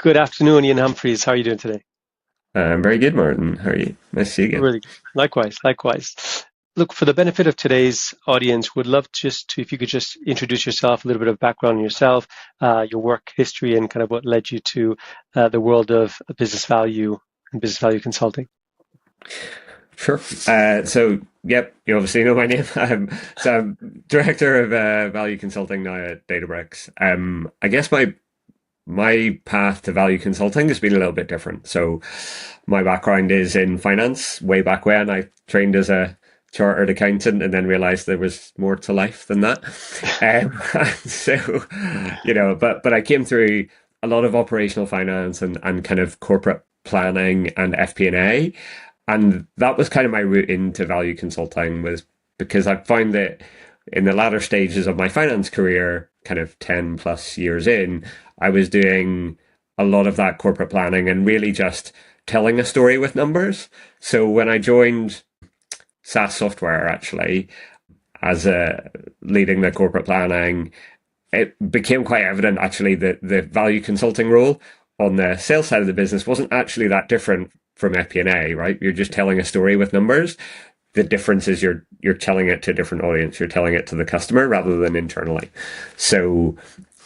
Good afternoon, Iain Humphries. How are you doing today? I'm very good, Martin. How are you? Nice to see you again. Really good. Likewise, likewise. Look, for the benefit of today's audience, would love if you could just introduce yourself, a little bit of background on yourself, your work history, and kind of what led you to the world of business value and business value consulting. Sure. Yep, you obviously know my name. I'm director of value consulting now at Databricks. I guess my path to value consulting has been a little bit different. So, my background is in finance. Way back when, I trained as a chartered accountant, and then realized there was more to life than that. So, but I came through a lot of operational finance and kind of corporate planning and FP&A. And that was kind of my route into value consulting, was because I found that in the latter stages of my finance career, kind of 10 plus years in, I was doing a lot of that corporate planning and really just telling a story with numbers. So when I joined SaaS software, actually, as leading the corporate planning, it became quite evident actually that the value consulting role on the sales side of the business wasn't actually that different from FP&A, right? You're just telling a story with numbers. The difference is you're telling it to a different audience. You're telling it to the customer rather than internally. So,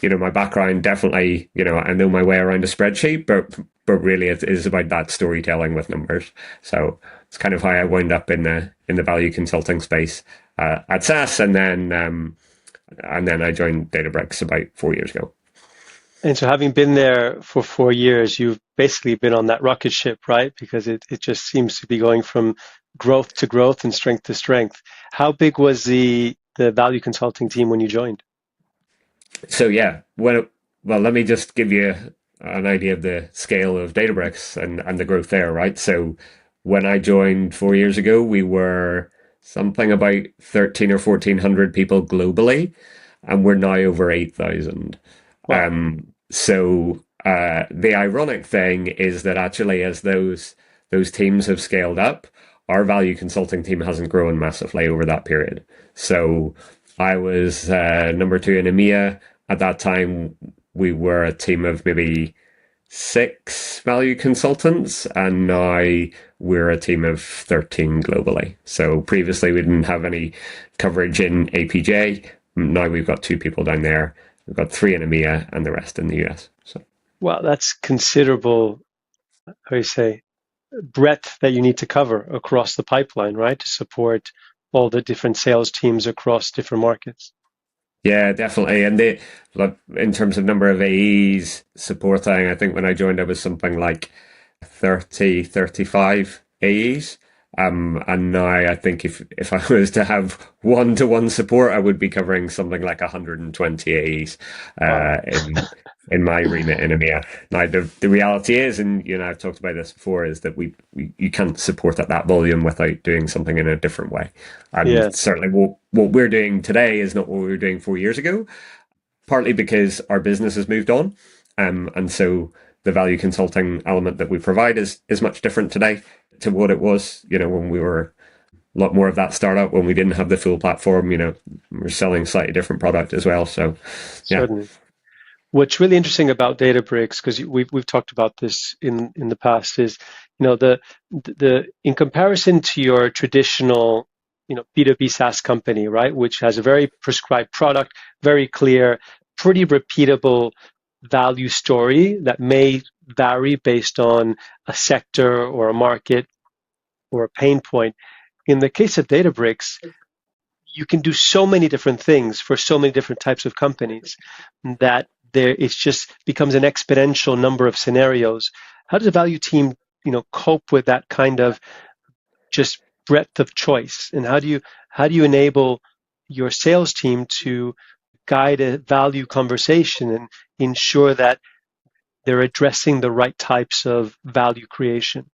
my background definitely, I know my way around a spreadsheet, but really it is about that storytelling with numbers. So it's kind of how I wound up in the value consulting space at SaaS, and then I joined Databricks about 4 years ago. And so, having been there for 4 years, you've basically been on that rocket ship, right? Because it just seems to be going from growth to growth and strength to strength. How big was the value consulting team when you joined? So yeah, well, let me just give you an idea of the scale of Databricks and the growth there, right? So when I joined 4 years ago, we were something about 13 or 1400 people globally, and we're now over 8,000. Wow. The ironic thing is that actually, as those teams have scaled up, our value consulting team hasn't grown massively over that period. So I was number two in EMEA at that time. We were a team of maybe six value consultants, and now we're a team of 13 globally. So previously we didn't have any coverage in APJ. Now we've got two people down there. We've got three in EMEA and the rest in the US. So Well, that's considerable, how do you say, breadth that you need to cover across the pipeline, right? To support all the different sales teams across different markets. yeah, definitely. And like, in terms of number of AEs supporting, I think when I joined, I was something like 30, 35 AEs. And now I think if I was to have one-to-one support, I would be covering something like 120 AEs Wow. in my remit in EMEA. Now the reality is, and I've talked about this before, is that we you can't support at that volume without doing something in a different way. And Yeah. certainly what we're doing today is not what we were doing 4 years ago, partly because our business has moved on. And so the value consulting element that we provide is much different today to what it was, when we were a lot more of that startup, when we didn't have the full platform, we're selling slightly different product as well. So yeah. Certainly. What's really interesting about Databricks, because we've talked about this in the past, is the in comparison to your traditional B2B SaaS company, right, which has a very prescribed product, very clear, pretty repeatable value story that may vary based on a sector or a market or a pain point. In the case of Databricks, you can do so many different things for so many different types of companies that it just becomes an exponential number of scenarios. How does a value team, cope with that kind of just breadth of choice? And how do you enable your sales team to guide a value conversation and ensure that they're addressing the right types of value creation?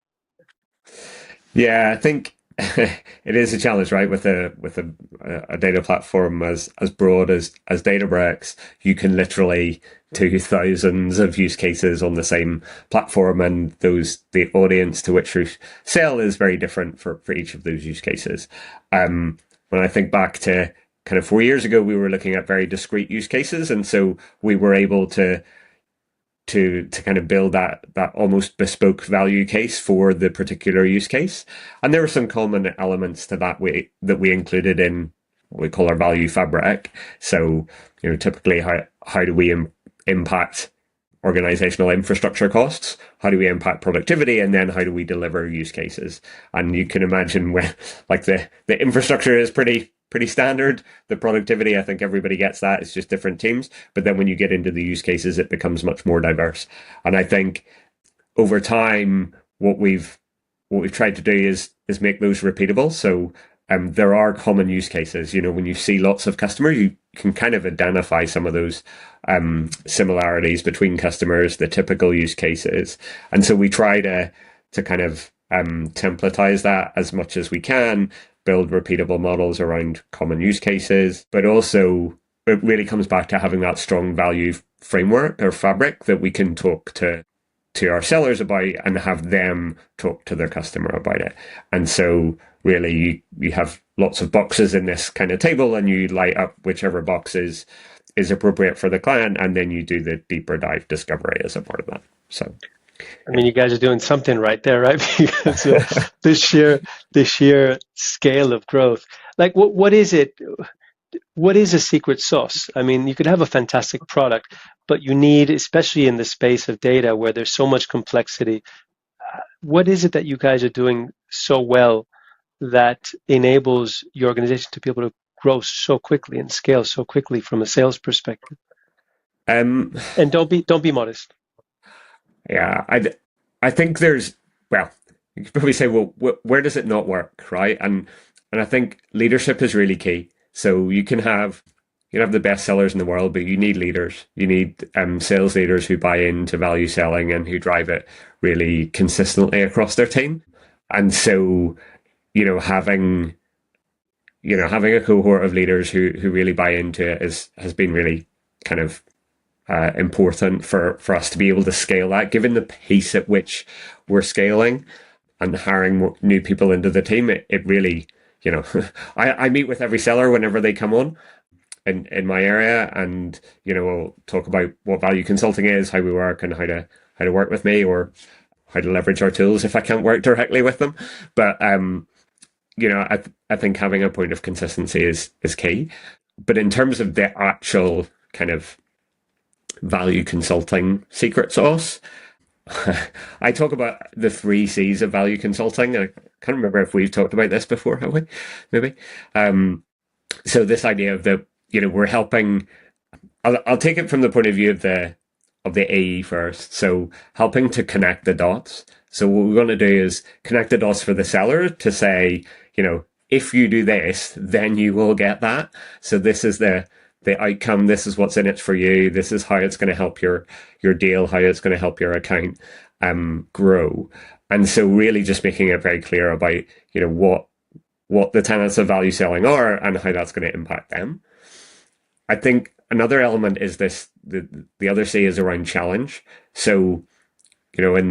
Yeah, I think it is a challenge, right? With a data platform as broad as Databricks, you can literally do thousands of use cases on the same platform, and the audience to which you sell is very different for each of those use cases. When I think back to kind of 4 years ago, we were looking at very discrete use cases, and so we were able to to kind of build that almost bespoke value case for the particular use case. And there were some common elements to that we included in what we call our value fabric. So, typically how do we impact organizational infrastructure costs? How do we impact productivity? And then how do we deliver use cases? And you can imagine when like the infrastructure is pretty standard. The productivity, I think everybody gets that. It's just different teams. But then when you get into the use cases, it becomes much more diverse. And I think over time, what we've tried to do is make those repeatable. So there are common use cases. When you see lots of customers, you can kind of identify some of those similarities between customers, the typical use cases. And so we try to kind of templatize that as much as we can, build repeatable models around common use cases, but also it really comes back to having that strong value framework or fabric that we can talk to our sellers about and have them talk to their customer about it. And so really you have lots of boxes in this kind of table, and you light up whichever box is appropriate for the client, and then you do the deeper dive discovery as a part of that. So I mean, you guys are doing something right there, right? Because the sheer scale of growth. Like, what is it? What is a secret sauce? I mean, you could have a fantastic product, but you need, especially in the space of data where there's so much complexity, what is it that you guys are doing so well that enables your organization to be able to grow so quickly and scale so quickly from a sales perspective? um, And don't be modest. yeah, I think there's, well, you could probably say, well, where does it not work, right? And I think leadership is really key. So you can have the best sellers in the world, but you need leaders. You need sales leaders who buy into value selling and who drive it really consistently across their team. And so, having having a cohort of leaders who really buy into it has been really kind of important for us to be able to scale that, given the pace at which we're scaling and hiring more new people into the team. It really, I meet with every seller whenever they come on in my area, and we'll talk about what value consulting is, how we work, and how to work with me, or how to leverage our tools if I can't work directly with them. But I think having a point of consistency is key. But in terms of the actual kind of value consulting secret sauce, I talk about the 3 C's of value consulting. I can't remember if we've talked about this before, have we? Maybe. So this idea of we're helping. I'll take it from the point of view of the AE first. So helping to connect the dots. So what we're going to do is connect the dots for the seller to say, if you do this, then you will get that. So this is the outcome. This is what's in it for you. This is how it's going to help your deal, how it's going to help your account grow. And so really just making it very clear about, what the tenets of value selling are and how that's going to impact them. I think another element is the other C is around challenge. So, in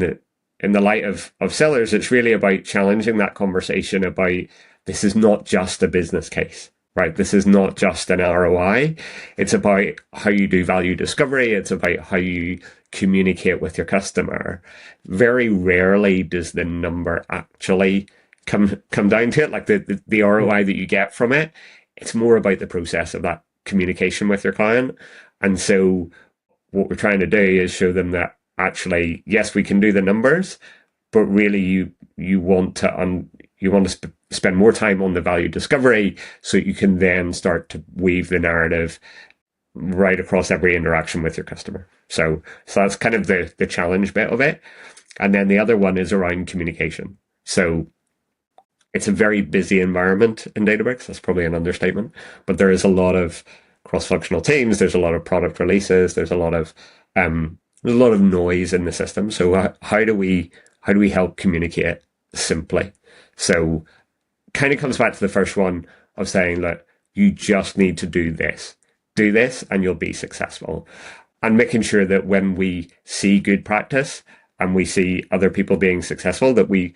the light of sellers, it's really about challenging that conversation about this is not just a business case, right? This is not just an ROI. It's about how you do value discovery. It's about how you communicate with your customer. Very rarely does the number actually come down to it, like the ROI that you get from it. It's more about the process of that communication with your client. And so what we're trying to do is show them that actually, yes, we can do the numbers, but really you want to spend more time on the value discovery so you can then start to weave the narrative right across every interaction with your customer. So that's kind of the challenge bit of it. And then the other one is around communication. So it's a very busy environment in Databricks. That's probably an understatement, but there is a lot of cross-functional teams. There's a lot of product releases. There's a lot of noise in the system. So how do we help communicate simply? So kind of comes back to the first one of saying, look, you just need to do this and you'll be successful. And making sure that when we see good practice and we see other people being successful, that we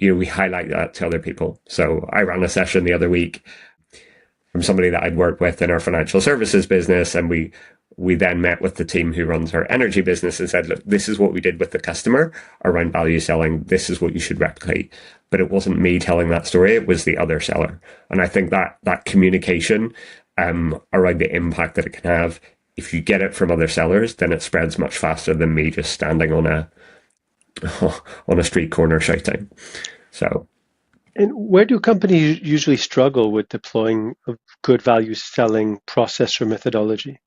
highlight that to other people. So I ran a session the other week from somebody that I'd worked with in our financial services business, and we we then met with the team who runs our energy business and said, look, this is what we did with the customer around value selling. This is what you should replicate. But it wasn't me telling that story. It was the other seller. And I think that communication around the impact that it can have, if you get it from other sellers, then it spreads much faster than me just standing on a street corner shouting. So. And where do companies usually struggle with deploying a good value selling process or methodology?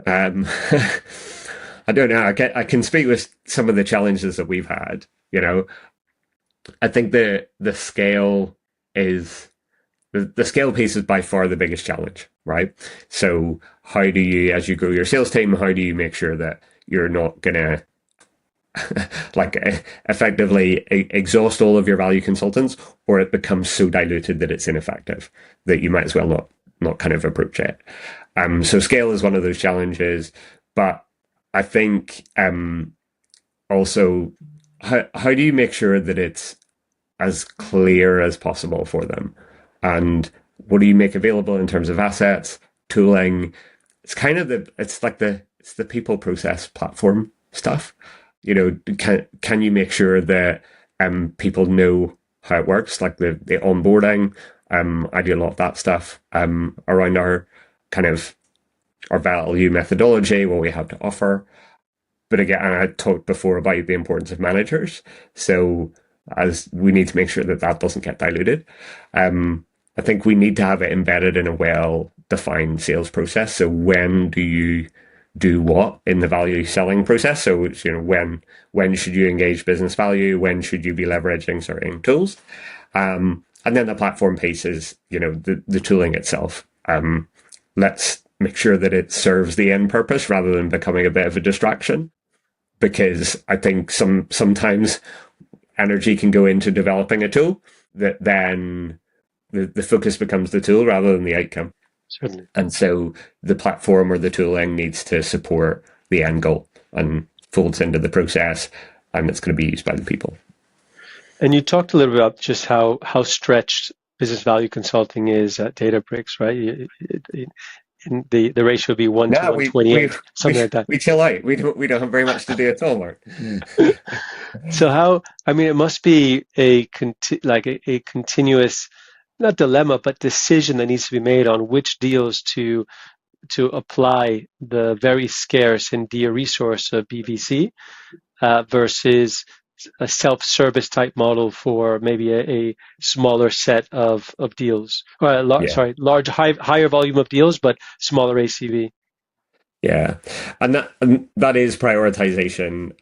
I don't know. I can speak with some of the challenges that we've had. I think the scale is the scale piece is by far the biggest challenge, right? So how do you, as you grow your sales team, how do you make sure that you're not gonna effectively exhaust all of your value consultants, or it becomes so diluted that it's ineffective that you might as well not kind of approach it. So scale is one of those challenges, but I think also how do you make sure that it's as clear as possible for them, and what do you make available in terms of assets, tooling? It's kind of it's the people process platform stuff. Can you make sure that people know how it works, like the onboarding? I do a lot of that stuff around our value methodology, what we have to offer. But again, I talked before about the importance of managers. So as we need to make sure that doesn't get diluted. I think we need to have it embedded in a well-defined sales process. So when do you do what in the value selling process? So it's, when should you engage business value? When should you be leveraging certain tools? And then the platform piece is, the tooling itself. Let's make sure that it serves the end purpose rather than becoming a bit of a distraction. Because I think sometimes energy can go into developing a tool that then the focus becomes the tool rather than the outcome. Certainly. And so the platform or the tooling needs to support the end goal and folds into the process, and it's going to be used by the people. And you talked a little bit about just how stretched business value consulting is at Databricks, right? The ratio would be 1 to 128, something like that. We chill out. We don't have very much to do at all, Mark. So it must be a continuous, not dilemma, but decision that needs to be made on which deals to apply the very scarce and dear resource of BVC versus a self-service type model for maybe a smaller set of deals, or higher volume of deals, but smaller ACV. Yeah, and that is prioritization.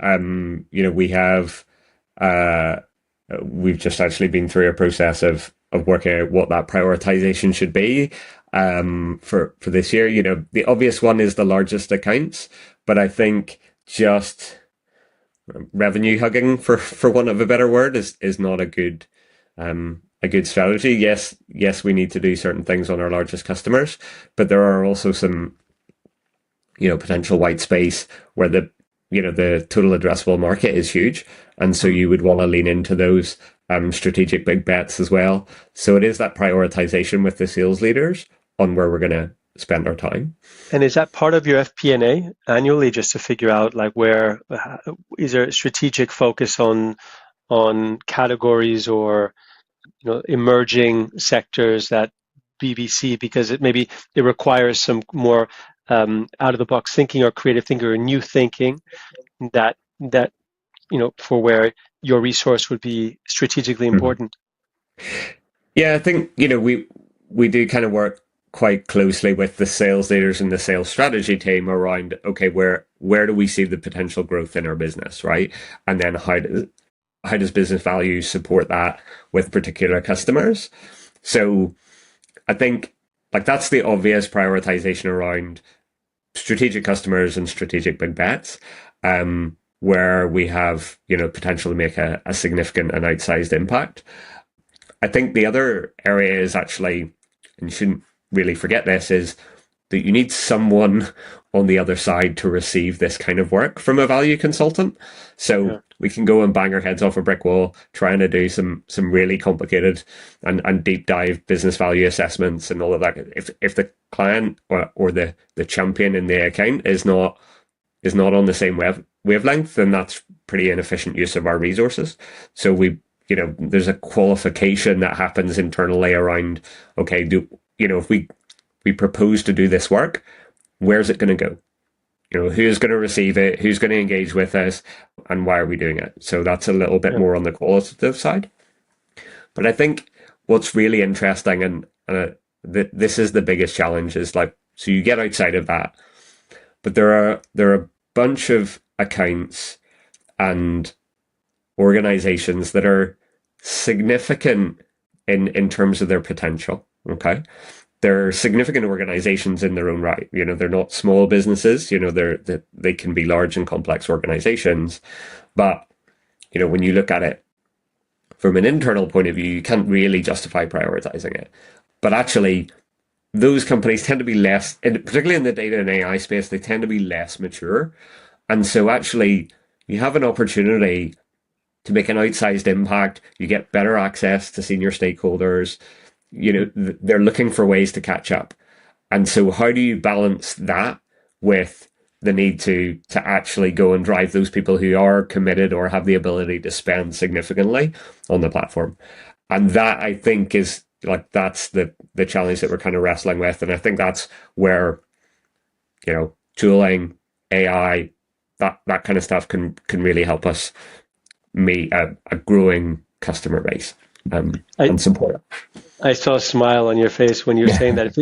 We've just actually been through a process of working out what that prioritization should be for this year. The obvious one is the largest accounts, but I think just revenue hugging, for want of a better word, is not a good strategy. Yes, we need to do certain things on our largest customers, but there are also some potential white space where the total addressable market is huge, and so you would want to lean into those strategic big bets as well. So it is that prioritization with the sales leaders on where we're going to spend our time. And is that part of your FP&A annually, just to figure out where is there a strategic focus on categories or emerging sectors that BBC, because it requires some more out of the box thinking or creative thinking or new thinking that for where your resource would be strategically important. Yeah, I think we do kind of work quite closely with the sales leaders and the sales strategy team around, okay, where do we see the potential growth in our business, right? And then how does business value support that with particular customers? So I think that's the obvious prioritization around strategic customers and strategic big bets, where we have potential to make a significant and outsized impact. I think the other area is actually, and you shouldn't really forget this, is that you need someone on the other side to receive this kind of work from a value consultant. So we can go and bang our heads off a brick wall trying to do some really complicated and deep dive business value assessments and all of that. If the client or the champion in the account is not on the same wavelength, then that's pretty inefficient use of our resources. So there's a qualification that happens internally around, okay, if we propose to do this work, where's it going to go? Who's going to receive it? Who's going to engage with us? And why are we doing it? So that's a little bit Yeah. more on the qualitative side. But I think what's really interesting, and this is the biggest challenge, is like, so you get outside of that, but there are a bunch of accounts and organizations that are significant in terms of their potential. Okay. They're significant organizations in their own right. They're not small businesses. They can be large and complex organizations. But, when you look at it from an internal point of view, you can't really justify prioritizing it. But actually, those companies tend to be less, particularly in the data and AI space, they tend to be less mature. And so actually, you have an opportunity to make an outsized impact. You get better access to senior stakeholders. They're looking for ways to catch up. And so how do you balance that with the need to actually go and drive those people who are committed or have the ability to spend significantly on the platform? And that, I think, is like, that's the challenge that we're kind of wrestling with. And I think that's where, tooling, AI, that kind of stuff can really help us meet a growing customer base, I, and support it. I saw a smile on your face when you were saying that.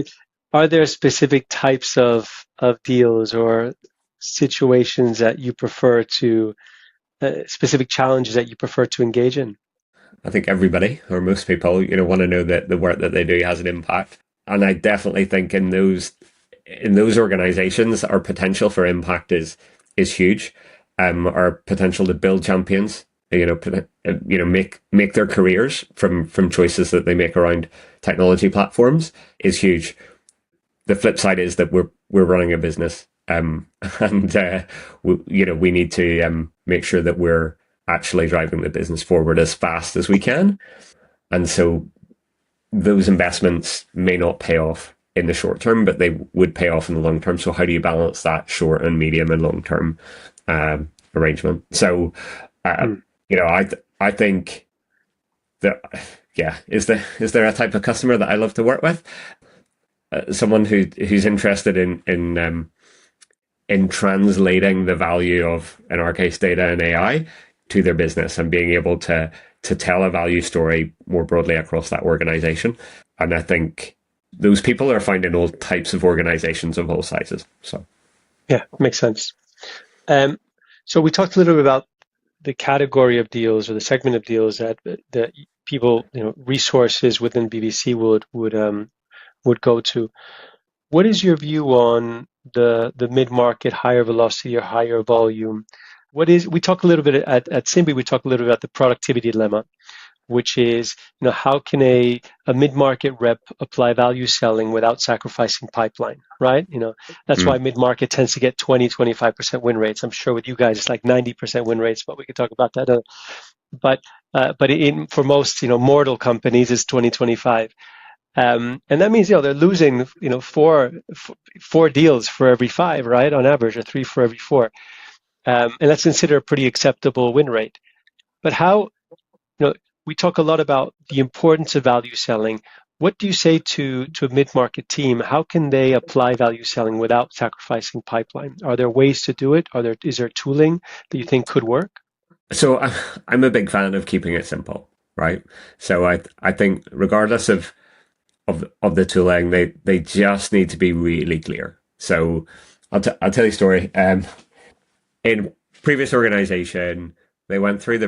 Are there specific types of deals or situations that you prefer to, specific challenges that you prefer to engage in? I think everybody or most people, want to know that the work that they do has an impact. And I definitely think in those organizations, our potential for impact is huge. Our potential to build champions, make their careers from choices that they make around technology platforms is huge. The flip side is that we're running a business, and we need to make sure that we're actually driving the business forward as fast as we can. And so those investments may not pay off in the short term, but they would pay off in the long term. So how do you balance that short and medium and long term arrangement? So, Hmm. I think that, yeah, is there a type of customer that I love to work with? Someone who's interested in translating the value of, in our case, data and AI to their business and being able to tell a value story more broadly across that organization. And I think those people are found in all types of organizations of all sizes. So Yeah, makes sense. Um, so we talked a little bit about the category of deals or the segment of deals that people, resources within BBC would go to. What is your view on the mid-market, higher velocity or higher volume? We talk a little bit at Simbi, we talk a little bit about the productivity dilemma, which is, how can a mid-market rep apply value selling without sacrificing pipeline, right? That's why mm, mid-market tends to get 20-25% win rates. I'm sure with you guys it's like 90% win rates, but we could talk about that. But for most, mortal companies, it's 20-25. And that means, they're losing, four deals for every five, right? On average, or three for every four. And that's considered a pretty acceptable win rate. But you know, we talk a lot about the importance of value selling. What do you say to a mid-market team? How can they apply value selling without sacrificing pipeline? Are there ways to do it? Is there tooling that you think could work? so I'm a big fan of keeping it simple, right? So I think regardless of the tooling, they just need to be really clear. So I'll tell you a story. In previous organization, they went through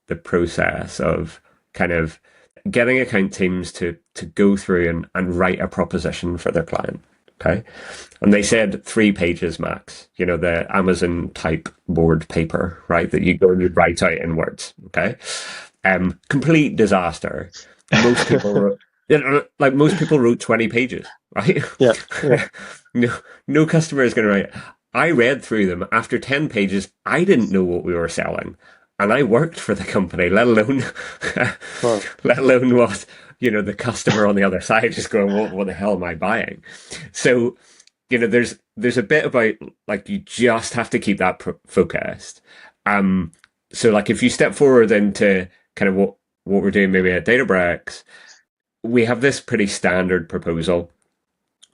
the process of kind of getting account teams to go through and write a proposition for their client. Okay. And they said 3 pages max, the Amazon type board paper, right? That you go and you write out in words. Okay. Complete disaster. Most people, like most people wrote 20 pages, right? Yeah, yeah, No customer is going to write. I read through them. After 10 pages, I didn't know what we were selling. and I worked for the company, let alone, Wow. let alone what, the customer on the other side is going, what the hell am I buying? So, there's a bit about like, you just have to keep that focused. Um, so like if you step forward into kind of what we're doing maybe at Databricks, we have this pretty standard proposal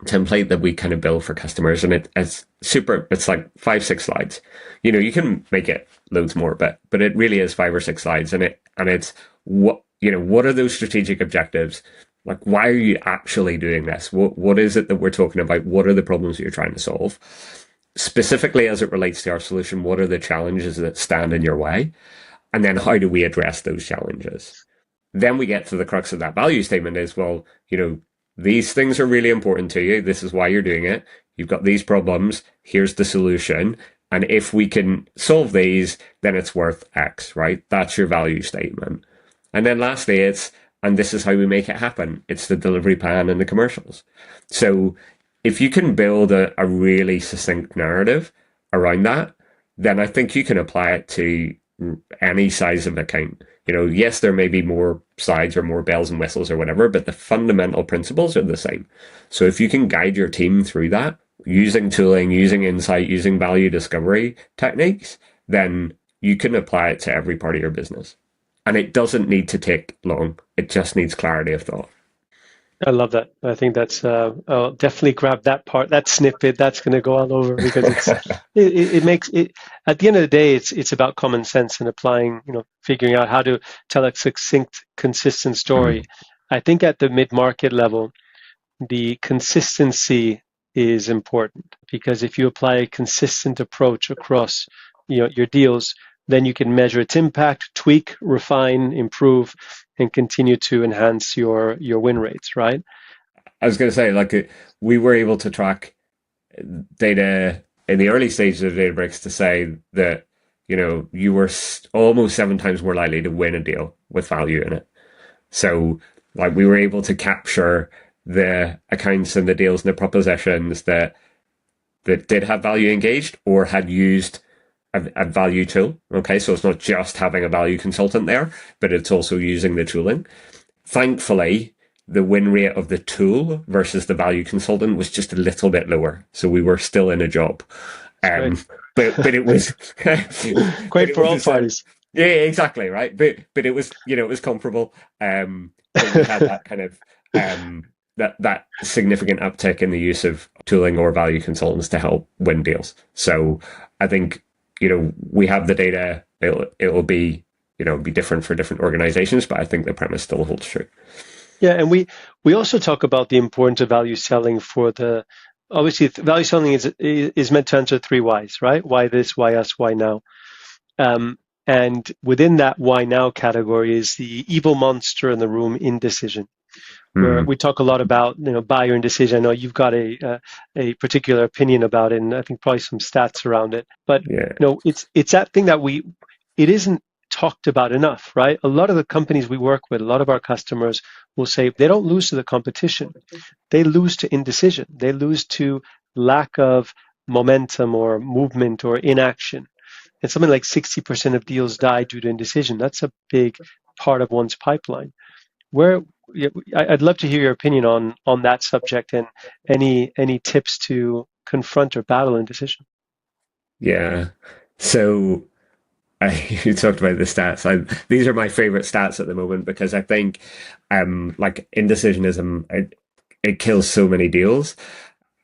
template that we kind of build for customers, and it's super. It's like 5-6 slides. You can make it loads more, but it really is 5 or 6 slides, and it's what are those strategic objectives? Like, why are you actually doing this? What is it that we're talking about? What are the problems that you're trying to solve? Specifically, as it relates to our solution, what are the challenges that stand in your way? And then how do we address those challenges? Then we get to the crux of that value statement is, well, these things are really important to you. This is why you're doing it. You've got these problems. Here's the solution. And if we can solve these, then it's worth X, right? That's your value statement. And then lastly, and this is how we make it happen. It's the delivery plan and the commercials. So if you can build a really succinct narrative around that, then I think you can apply it to any size of account. Yes, there may be more sides or more bells and whistles or whatever, but the fundamental principles are the same. So if you can guide your team through that, using tooling, using insight, using value discovery techniques, then you can apply it to every part of your business. And it doesn't need to take long. It just needs clarity of thought. I love that. I think that's I'll definitely grab that part, that snippet. That's going to go all over because it makes it. At the end of the day, it's about common sense and applying, figuring out how to tell a succinct, consistent story. I think at the mid-market level, the consistency is important because if you apply a consistent approach across, your deals, then you can measure its impact, tweak, refine, improve, and continue to enhance your win rates, right? I was going to say, like, we were able to track data in the early stages of Databricks to say that, you were almost 7 times more likely to win a deal with value in it. So, like, we were able to capture the accounts and the deals and the propositions that did have value engaged or had used a value tool. Okay, so it's not just having a value consultant there, but it's also using the tooling. Thankfully, the win rate of the tool versus the value consultant was just a little bit lower, so we were still in a job. But it was great for all parties. Yeah, exactly, right. But it was it was comparable. But we had that kind of that significant uptick in the use of tooling or value consultants to help win deals. So I think we have the data. It'll be be different for different organizations, but I think the premise still holds true. Yeah, and we also talk about the importance of value selling for the. Obviously, value selling is meant to answer 3 whys, right? Why this, why us, why now? And within that why now category is the evil monster in the room, indecision, where we talk a lot about buyer indecision. I know you've got a particular opinion about it, and I think probably some stats around it. But yeah. It's that thing that it isn't talked about enough, right? A lot of the companies we work with, a lot of our customers will say they don't lose to the competition. They lose to indecision. They lose to lack of momentum or movement or inaction. And something like 60% of deals die due to indecision. That's a big part of one's pipeline. I'd love to hear your opinion on that subject and any tips to confront or battle indecision. Yeah. So you talked about the stats. These are my favorite stats at the moment because I think, like indecisionism, it kills so many deals.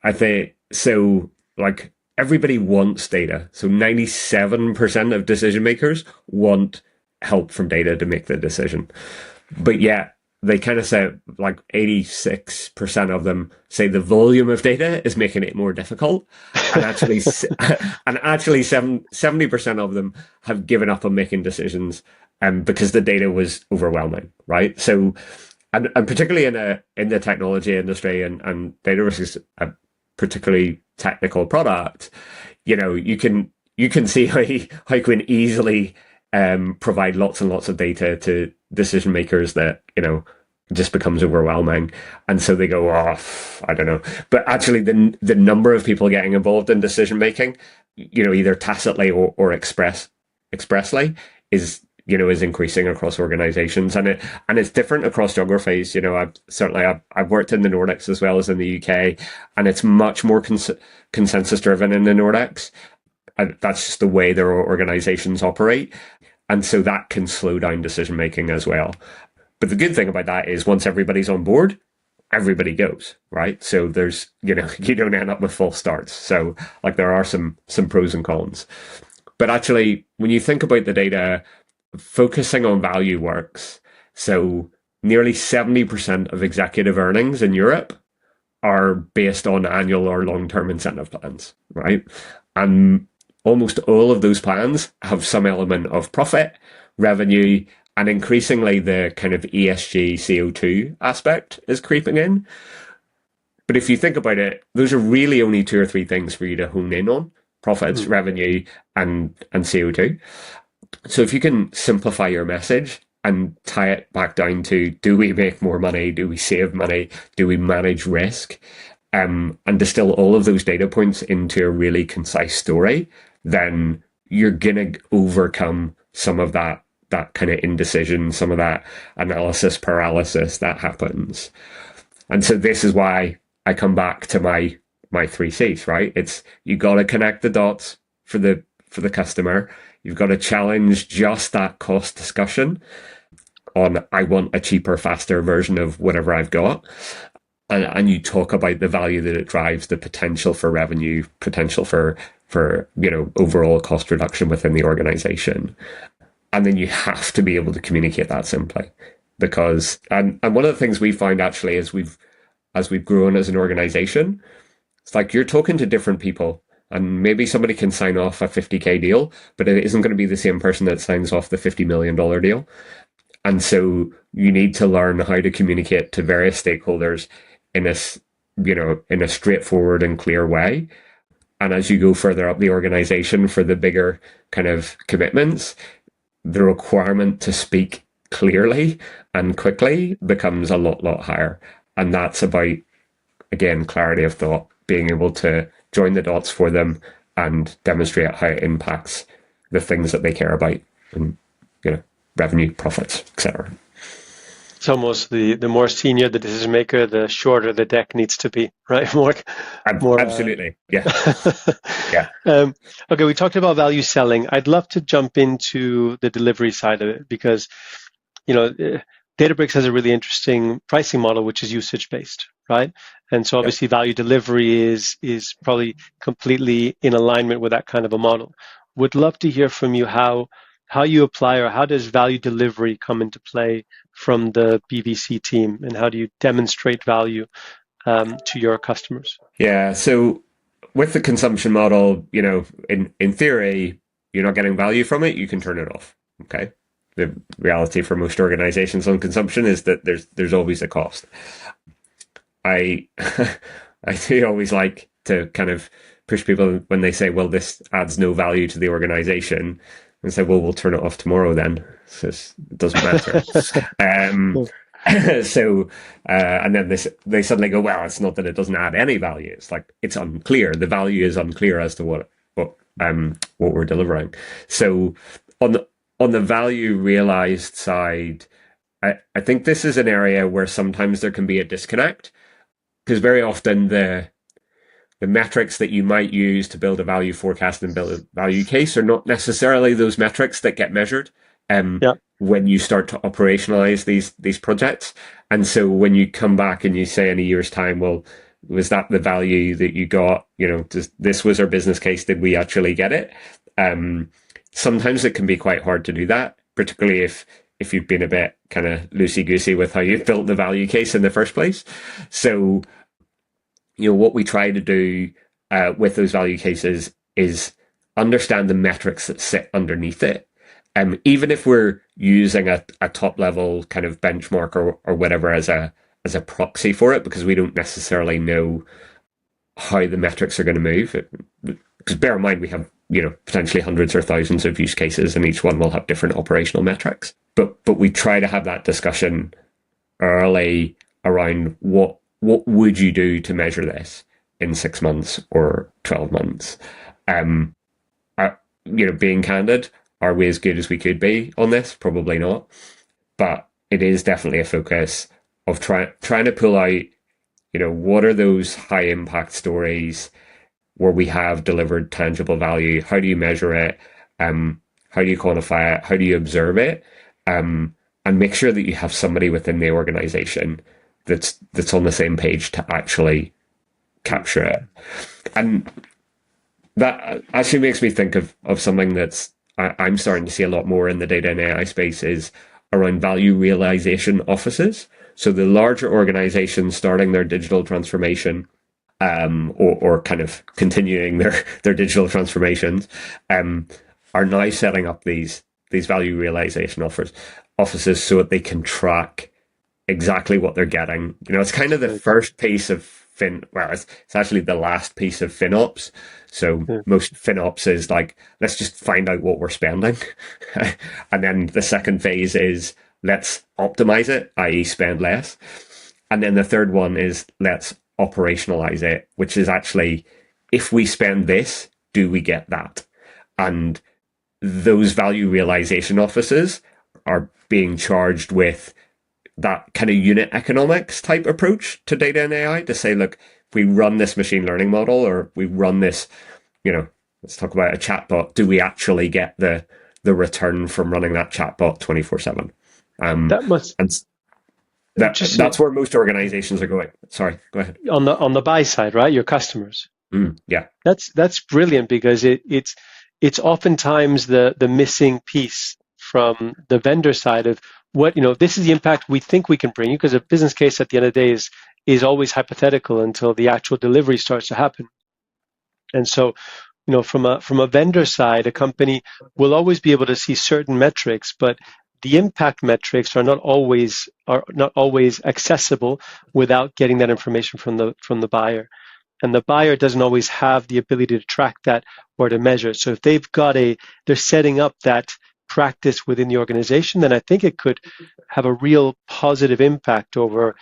I think so. Like everybody wants data. So 97% of decision makers want help from data to make the decision. But yeah, they kind of say like 86% of them say the volume of data is making it more difficult. And actually, 70% of them have given up on making decisions because the data was overwhelming, right? So, and particularly in the technology industry and data risk is a particularly technical product, you can see how you can easily provide lots and lots of data to decision makers that just becomes overwhelming, and so they go off. I don't know, but actually, the number of people getting involved in decision making, either tacitly or expressly, is increasing across organizations, and it's different across geographies. I've worked in the Nordics as well as in the UK, and it's much more consensus driven in the Nordics. And that's just the way their organizations operate, and so that can slow down decision making as well. But the good thing about that is once everybody's on board, everybody goes, right? So there's, you don't end up with false starts. So like there are some pros and cons. But actually, when you think about the data, focusing on value works. So nearly 70% of executive earnings in Europe are based on annual or long-term incentive plans, right? And almost all of those plans have some element of profit, revenue, and increasingly the kind of ESG CO2 aspect is creeping in. But if you think about it, those are really only 2 or 3 things for you to hone in on: profits, revenue, and CO2. So if you can simplify your message and tie it back down to, do we make more money? Do we save money? Do we manage risk? And distill all of those data points into a really concise story, then you're going to overcome some of that kind of indecision, some of that analysis paralysis that happens. And so this is why I come back to my 3 C's, right? It's, you got to connect the dots for the customer. You've got to challenge just that cost discussion on, I want a cheaper, faster version of whatever I've got. And you talk about the value that it drives, the potential for revenue, potential for overall cost reduction within the organization. And then you have to be able to communicate that simply, because and one of the things we found actually is as we've grown as an organization, it's like you're talking to different people, and maybe somebody can sign off a 50K deal, but it isn't going to be the same person that signs off the $50 million deal. And so you need to learn how to communicate to various stakeholders in a straightforward and clear way. And as you go further up the organization for the bigger kind of commitments, the requirement to speak clearly and quickly becomes a lot higher. And that's about, again, clarity of thought, being able to join the dots for them and demonstrate how it impacts the things that they care about, and revenue, profits, etc. It's almost the more senior the decision maker, the shorter the deck needs to be, right? More. Absolutely, yeah. Yeah. Okay, we talked about value selling. I'd love to jump into the delivery side of it, because Databricks has a really interesting pricing model, which is usage based, right? And so obviously value delivery is probably completely in alignment with that kind of a model. Would love to hear from you how you apply, or how does value delivery come into play from the BVC team, and how do you demonstrate value to your customers? Yeah, so with the consumption model, in theory, you're not getting value from it, you can turn it off. Okay. The reality for most organizations on consumption is that there's always a cost. I do always like to kind of push people when they say, well, this adds no value to the organization, and say, well, we'll turn it off tomorrow then. So it doesn't matter. And then they suddenly go, well, it's not that it doesn't add any value. It's like, it's unclear. The value is unclear as to what we're delivering. So on the value realized side, I think this is an area where sometimes there can be a disconnect, because very often the metrics that you might use to build a value forecast and build a value case are not necessarily those metrics that get measured when you start to operationalize these projects. And so when you come back and you say in a year's time, well, was that the value that you got? This was our business case. Did we actually get it? Sometimes it can be quite hard to do that, particularly if you've been a bit kind of loosey-goosey with how you've built the value case in the first place. So what we try to do with those value cases is understand the metrics that sit underneath it. Even if we're using a top level kind of benchmark or whatever as a proxy for it, because we don't necessarily know how the metrics are going to move. Because bear in mind, we have potentially hundreds or thousands of use cases, and each one will have different operational metrics. But we try to have that discussion early around what would you do to measure this in 6 months or 12 months? Being candid, are we as good as we could be on this? Probably not. But it is definitely a focus of trying to pull out, what are those high impact stories where we have delivered tangible value? How do you measure it? How do you quantify it? How do you observe it? And make sure that you have somebody within the organization that's on the same page to actually capture it. And that actually makes me think of something I'm starting to see a lot more in the data and AI space is around value realization offices. So the larger organizations starting their digital transformation, or kind of continuing their digital transformations, are now setting up these value realization offices so that they can track exactly what they're getting. It's kind of the Right. first piece of it's actually the last piece of FinOps. So Yeah. most FinOps is like, let's just find out what we're spending. And then the second phase is let's optimize it, i.e. spend less. And then the third one is let's operationalize it, which is actually, if we spend this, do we get that? And those value realization offices are being charged with that kind of unit economics type approach to data and AI to say, look, if we run this machine learning model or we run this, let's talk about a chatbot, do we actually get the return from running that chatbot 24/7? That must And interesting that's where most organizations are going. Sorry, go ahead. on the buy side, right? Your customers. Yeah. That's brilliant because it's oftentimes the missing piece from the vendor side of what, this is the impact we think we can bring you, because a business case at the end of the day is always hypothetical until the actual delivery starts to happen. And so, from a vendor side, a company will always be able to see certain metrics, but the impact metrics are not always accessible without getting that information from the buyer. And the buyer doesn't always have the ability to track that or to measure. So if they're setting up that practice within the organization, then I think it could have a real positive impact over,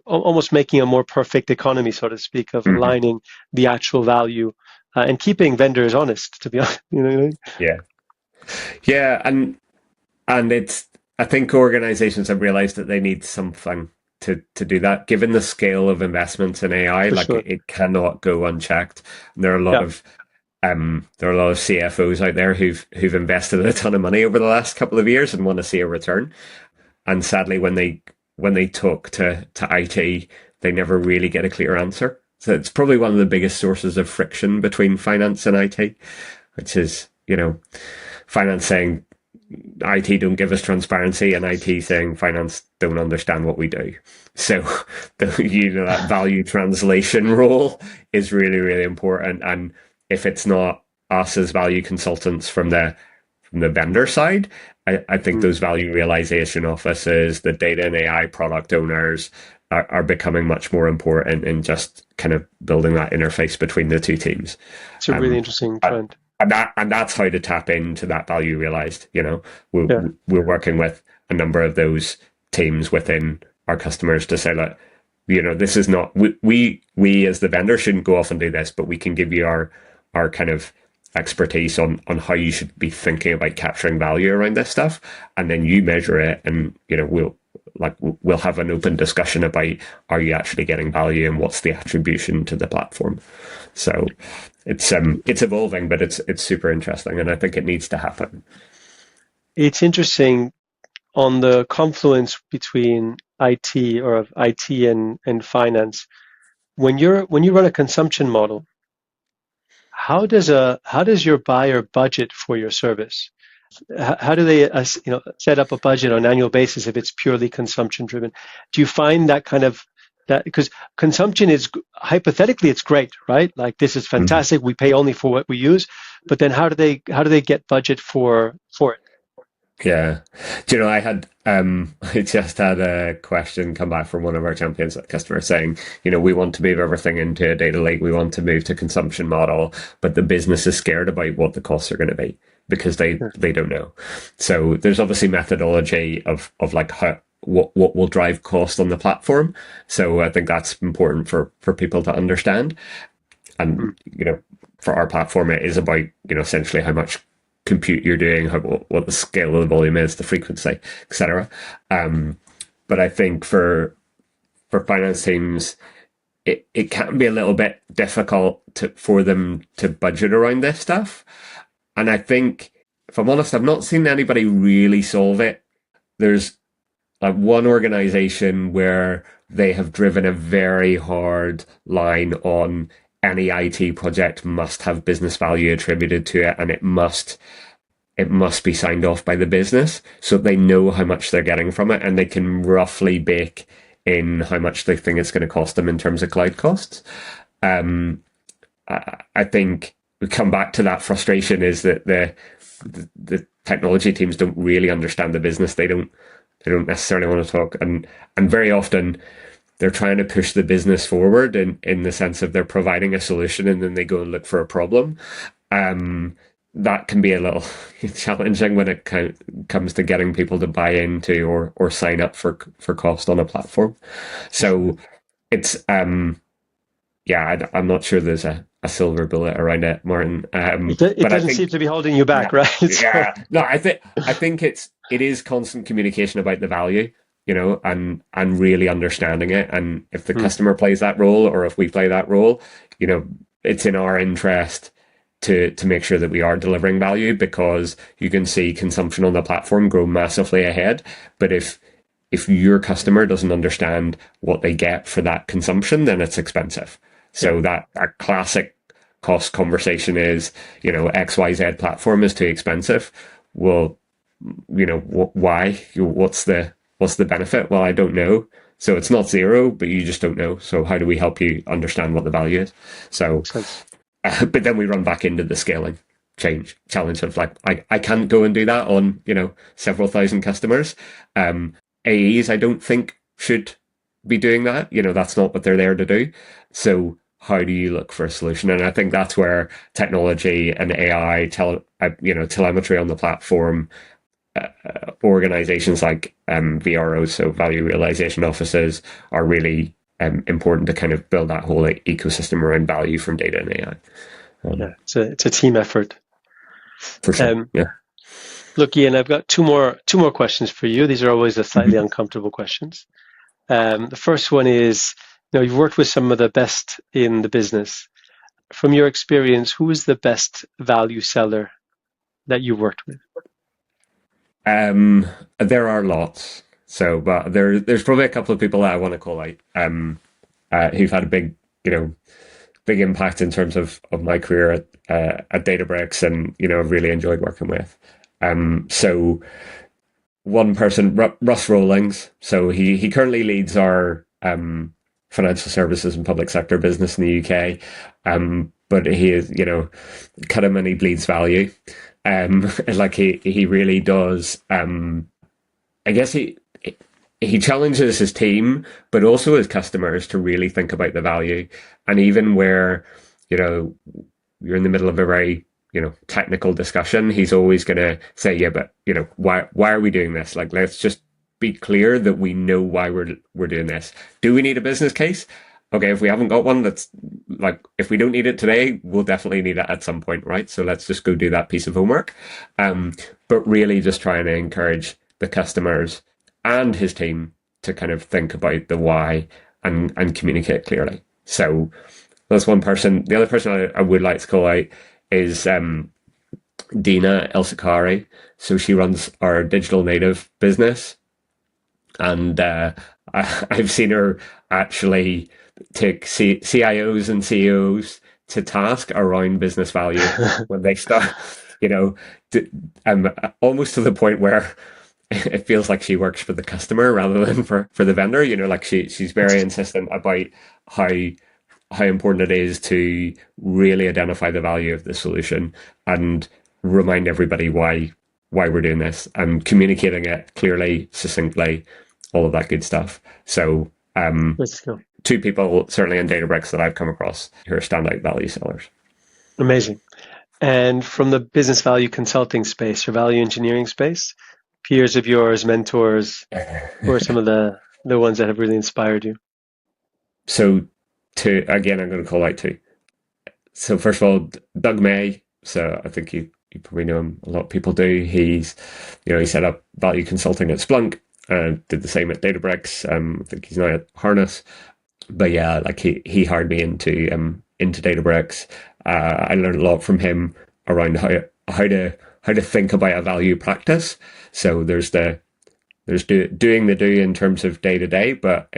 almost making a more perfect economy, so to speak, of Mm-hmm. aligning the actual value and keeping vendors honest, to be honest. You know what I mean? Yeah. Yeah. And I think organizations have realized that they need something to do that. Given the scale of investments in AI, For like sure. it cannot go unchecked. And there are a lot Yeah. of CFOs out there who've invested a ton of money over the last couple of years and want to see a return. And sadly, when they talk to IT, they never really get a clear answer. So it's probably one of the biggest sources of friction between finance and IT, which is, finance saying IT don't give us transparency and IT saying finance don't understand what we do. So that value translation role is really, really important. And if it's not us as value consultants from the vendor side, I think Mm. those value realization offices, the data and AI product owners are becoming much more important in just kind of building that interface between the two teams. It's a really Um, interesting and trend. that's how to tap into that value realized. We're, Yeah. we're working with a number of those teams within our customers to say, look, this is not we as the vendor shouldn't go off and do this, but we can give you our kind of expertise on how you should be thinking about capturing value around this stuff, and then you measure it, and we'll have an open discussion about, are you actually getting value and what's the attribution to the platform. So it's evolving, but it's super interesting, and I think it needs to happen. It's interesting on the confluence between IT or of IT and finance. When you run a consumption model, how does your buyer budget for your service? How do they set up a budget on an annual basis if it's purely consumption driven? Do you find that kind of that, because consumption is hypothetically it's great, right? Like, this is Mhm. fantastic. We pay only for what we use, but then how do they get budget for it? Yeah. Do you know, I just had a question come back from one of our champions customers saying, we want to move everything into a data lake. We want to move to consumption model, but the business is scared about what the costs are going to be because Yeah. they don't know. So there's obviously methodology of like how, what will drive cost on the platform. So I think that's important for people to understand. Mm. And, for our platform, it is about, essentially how much compute you're doing, what the scale of the volume is, the frequency, etc. But I think for finance teams, it can be a little bit difficult for them to budget around this stuff. And I think, if I'm honest, I've not seen anybody really solve it. There's like one organization where they have driven a very hard line on any IT project must have business value attributed to it, and it must be signed off by the business so they know how much they're getting from it and they can roughly bake in how much they think it's going to cost them in terms of cloud costs. I think we come back to that frustration is that the technology teams don't really understand the business. They don't necessarily want to talk, and very often they're trying to push the business forward in the sense of they're providing a solution and then they go and look for a problem. That can be a little challenging when it comes to getting people to buy into or sign up for cost on a platform. So it's yeah, I'm not sure there's a silver bullet around it, Martin. It But I doesn't think seem to be holding you back, yeah, right? yeah. No, I think it is constant communication about the value, and really understanding it. And if the customer plays that role, or if we play that role, it's in our interest to make sure that we are delivering value, because you can see consumption on the platform grow massively ahead. But if your customer doesn't understand what they get for that consumption, then it's expensive. So that classic cost conversation is, XYZ platform is too expensive. Well, why? What's the benefit? Well, I don't know. So it's not zero, but you just don't know. So how do we help you understand what the value is? So, but then we run back into the scaling challenge of like, I can't go and do that on, several thousand customers. AEs, I don't think should be doing that. That's not what they're there to do. So how do you look for a solution? And I think that's where technology and AI, telemetry on the platform, organizations like VROs, so value realization offices, are really important to kind of build that whole ecosystem around value from data and AI. Yeah, it's a team effort. For sure. Yeah. Look, Iain, I've got two more questions for you. These are always the slightly uncomfortable questions. The first one is, you've worked with some of the best in the business. From your experience, who is the best value seller that you've worked with? There are lots. So, but there's probably a couple of people that I want to call out, who've had a big impact in terms of my career at Databricks, and I've really enjoyed working with. So one person, Russ Rollings. So he currently leads our financial services and public sector business in the UK. But he is, cut him and he bleeds value. Like he really does. I guess he challenges his team, but also his customers to really think about the value. And even where, you're in the middle of a very, technical discussion, he's always going to say, yeah, but, why are we doing this? Like, let's just be clear that we know why we're doing this. Do we need a business case? Okay, if we haven't got one, that's like, if we don't need it today, we'll definitely need it at some point, right? So let's just go do that piece of homework. But really just trying to encourage the customers and his team to kind of think about the why and communicate clearly. So that's one person. The other person I would like to call out is Dina El-Sakari. So she runs our digital native business. And I've seen her actually take CIOs and CEOs to task around business value when they start, almost to the point where it feels like she works for the customer rather than for the vendor. Like she's very insistent about how important it is to really identify the value of the solution and remind everybody why we're doing this, and communicating it clearly, succinctly, all of that good stuff. So two people certainly in Databricks that I've come across who are standout value sellers. Amazing. And from the business value consulting space or value engineering space, peers of yours, mentors, who are some of the ones that have really inspired you? So I'm going to call out two. So first of all, Doug May. So I think you you probably know him. A lot of people do. He set up value consulting at Splunk, did the same at Databricks. I think he's now at Harness. But yeah, like he hired me into Databricks. I learned a lot from him around how to think about a value practice. So there's doing the do in terms of day to day, but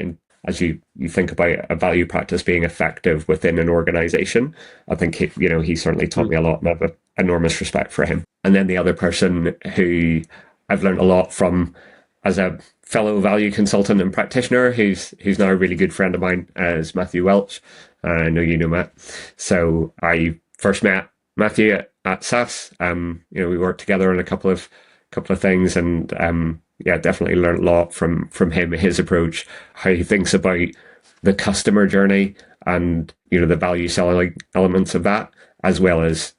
as you think about a value practice being effective within an organization, I think he certainly taught Mm. me a lot, and I have enormous respect for him. And then the other person who I've learned a lot from as a fellow value consultant and practitioner, who's now a really good friend of mine, is Matthew Welch. I know you know Matt. So I first met Matthew at SAS. We worked together on a couple of things, and yeah, definitely learned a lot from him, his approach, how he thinks about the customer journey, and the value selling elements of that, as well as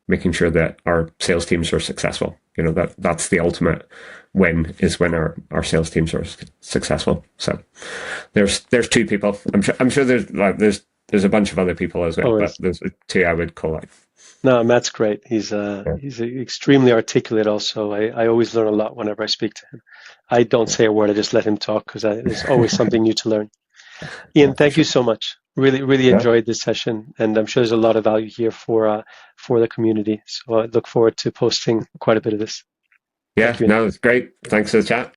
making sure that our sales teams are successful. That's the ultimate win, is when our sales teams are successful. So there's two people. I'm sure there's a bunch of other people as well, but Always. there's two I would call out. No, Matt's great. He's Yeah, extremely articulate also. I always learn a lot whenever I speak to him. I don't yeah, say a word, I just let him talk because there's always something new to learn. yeah, Ian, for thank you sure. so much. Really, really Yeah, enjoyed this session, and I'm sure there's a lot of value here for the community. So I look forward to posting quite a bit of this. yeah, Thank you, Ian. no, it's great. Thanks for the chat.